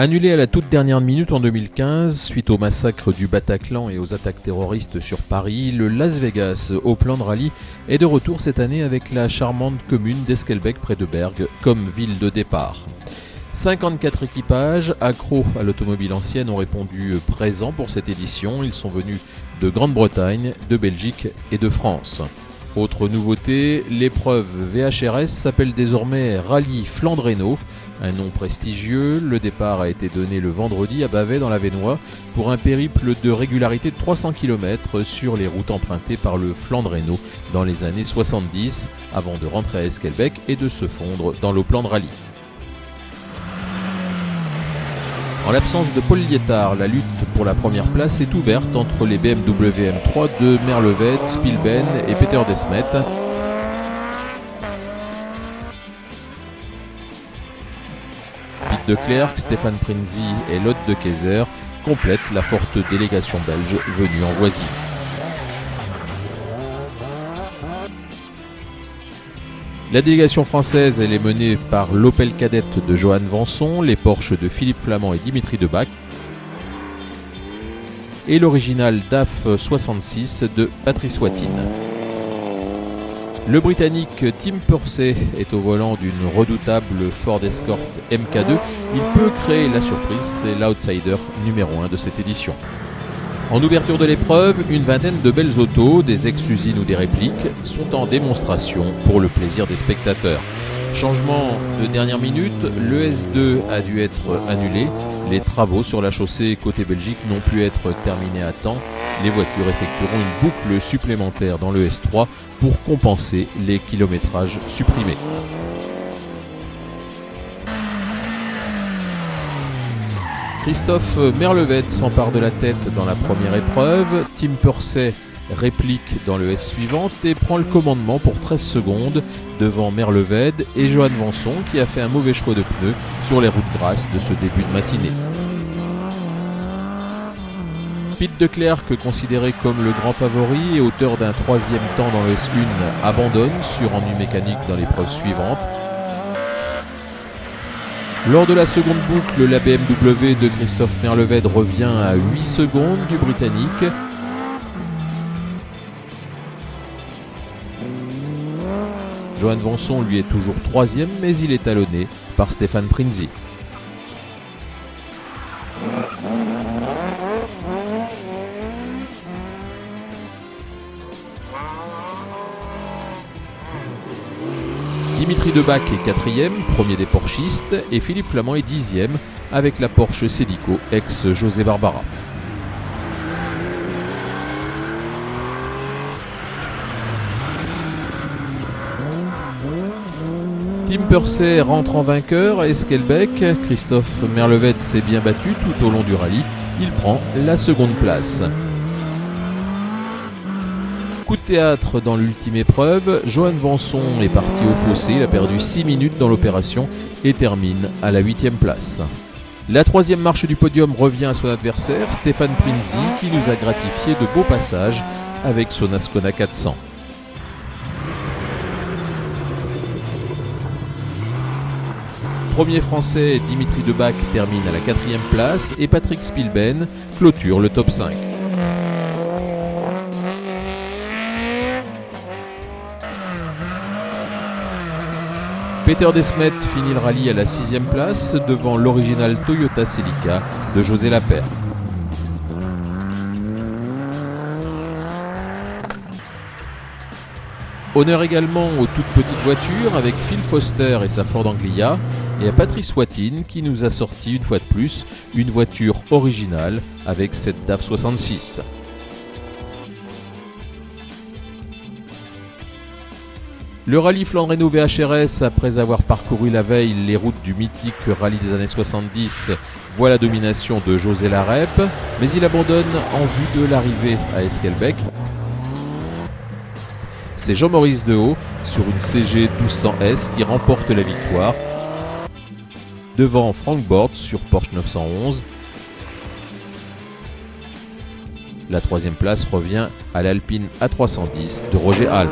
Annulé à la toute dernière minute en 2015, suite au massacre du Bataclan et aux attaques terroristes sur Paris, le Las Vegas Oakland Rally est de retour cette année avec la charmante commune d'Esquelbecq près de Bergues comme ville de départ. 54 équipages accros à l'automobile ancienne ont répondu présents pour cette édition. Ils sont venus de Grande-Bretagne, de Belgique et de France. Autre nouveauté, l'épreuve VHRS s'appelle désormais Rallye Flandre-Hainaut. Un nom prestigieux, le départ a été donné le vendredi à Bavay dans l'Avesnois pour un périple de régularité de 300 km sur les routes empruntées par le Flandre-Hainaut dans les années 70 avant de rentrer à Esquelbecq et de se fondre dans l'Oakland Rally. En l'absence de Paul Liétard, la lutte pour la première place est ouverte entre les BMW M3 de Merleved, Spielben et Peter Desmet. Pete de Klerk, Stefan Prinzi et Lotte de Keyser complètent la forte délégation belge venue en voisin. La délégation française elle est menée par l'Opel Kadett de Johan Vanson, les Porsche de Philippe Flament et Dimitri Debac et l'original DAF 66 de Patrice Watine. Le Britannique Tim Purcell est au volant d'une redoutable Ford Escort MK2. Il peut créer la surprise, c'est l'outsider numéro 1 de cette édition. En ouverture de l'épreuve, une vingtaine de belles autos, des ex-usines ou des répliques, sont en démonstration pour le plaisir des spectateurs. Changement de dernière minute, le S2 a dû être annulé. Les travaux sur la chaussée côté Belgique n'ont pu être terminés à temps. Les voitures effectueront une boucle supplémentaire dans le S3 pour compenser les kilométrages supprimés. Christophe Merleved s'empare de la tête dans la première épreuve. Tim Purcell réplique dans le S suivante et prend le commandement pour 13 secondes devant Merleved et Johan Vanson qui a fait un mauvais choix de pneus sur les routes grasses de ce début de matinée. Pete de Klerk, considéré comme le grand favori et auteur d'un troisième temps dans le S1, abandonne sur ennui mécanique dans l'épreuve suivante. Lors de la seconde boucle, la BMW de Christophe Merleved revient à 8 secondes du Britannique. Johan Vanson lui est toujours troisième, mais il est talonné par Stefan Prinzi. Dimitri Debac est quatrième, premier des Porschistes, et Philippe Flament est dixième avec la Porsche Celico ex-José Barbara. Tim Purcell rentre en vainqueur à Esquelbecq. Christophe Merleved s'est bien battu tout au long du rallye. Il prend la seconde place. Coup de théâtre dans l'ultime épreuve, Johan Vanson est parti au fossé, il a perdu 6 minutes dans l'opération et termine à la 8e place. La troisième marche du podium revient à son adversaire, Stefan Prinzi, qui nous a gratifié de beaux passages avec son Ascona 400. Premier français, Dimitri Debac termine à la 4e place et Patrick Spielben clôture le top 5. Peter Desmet finit le rallye à la 6e place devant l'original Toyota Celica de José Lapère. Honneur également aux toutes petites voitures avec Phil Foster et sa Ford Anglia et à Patrice Watine qui nous a sorti une fois de plus une voiture originale avec cette DAF 66. Le rallye Flandre-Hainaut VHRS, après avoir parcouru la veille les routes du mythique rallye des années 70, voit la domination de José Larep, mais il abandonne en vue de l'arrivée à Esquelbecq. C'est Jean-Maurice Dehaut sur une CG 1200S qui remporte la victoire devant Frank Bord sur Porsche 911. La troisième place revient à l'Alpine A310 de Roger Halm.